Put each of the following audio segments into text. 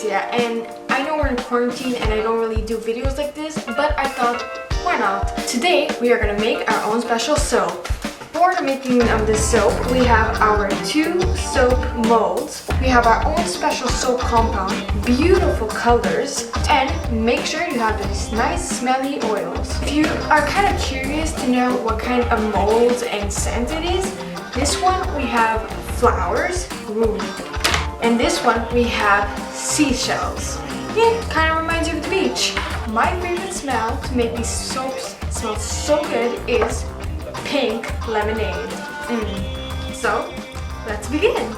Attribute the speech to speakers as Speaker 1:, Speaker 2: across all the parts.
Speaker 1: yeah, and I know we're in quarantine and I don't really do videos like this, but I thought, why not? Today we are gonna make our own special soap. For the making of this soap, we have our 2 soap molds. We have our own special soap compound, beautiful colors, and make sure you have these nice smelly oils. If you are kind of curious to know what kind of molds and scent it is, this one we have flowers, ooh. And this one we have seashells. Yeah, kind of reminds you of the beach. My favorite smell to make these soaps smell so good is pink lemonade. So, let's begin.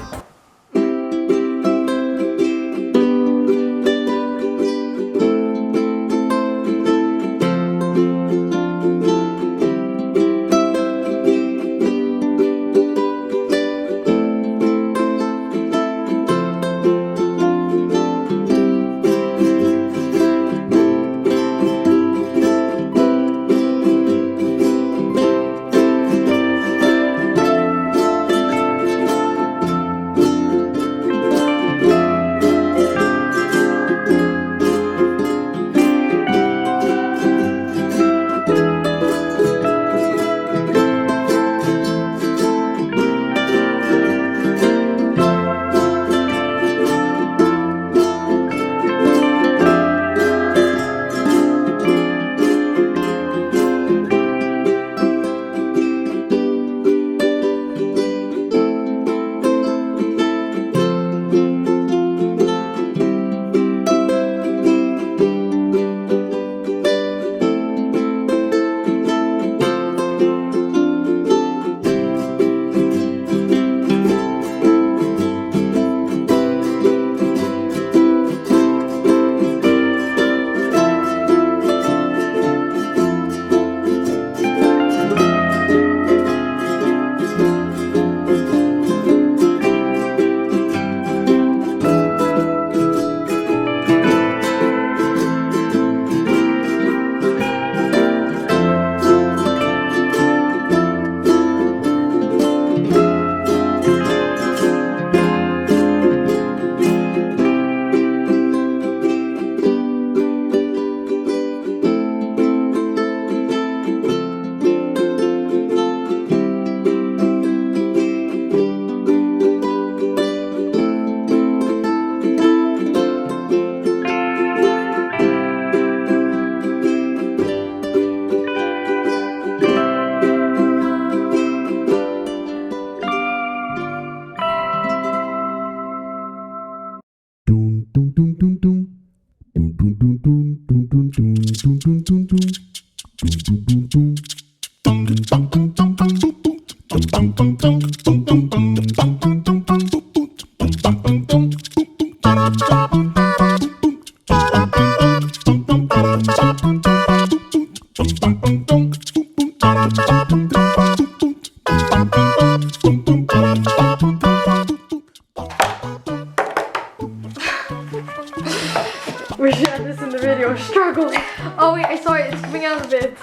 Speaker 1: We should have this in the video. Struggle. Oh wait, I saw it. It's coming out of it.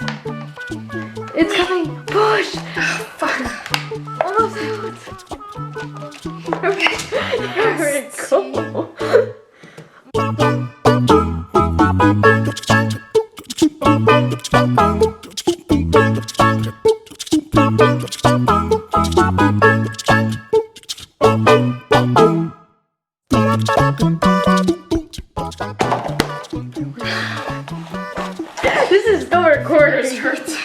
Speaker 1: It's coming. Push. Fuck. Almost out. Okay. There we go. This is still recording. It hurts.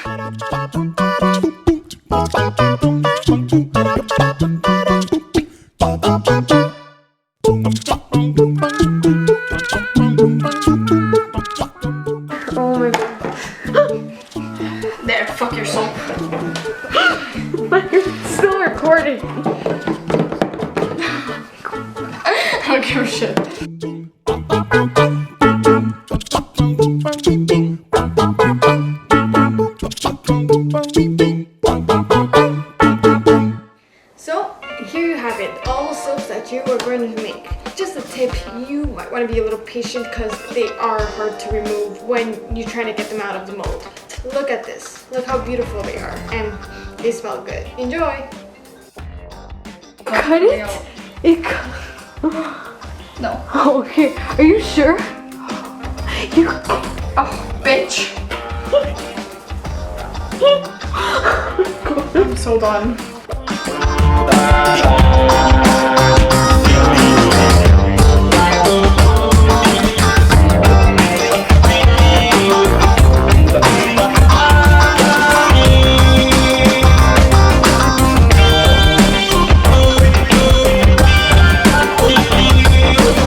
Speaker 1: Oh my god. There, fuck your soap. It's still recording. I don't give a shit. So here you have it, all the soaps that you are going to make. Just a tip, you might want to be a little patient because they are hard to remove when you're trying to get them out of the mold. Look at this, look how beautiful they are, and they smell good. Enjoy! Cut it? No.
Speaker 2: Okay, are you sure? You.
Speaker 1: Oh, bitch. I'm so done.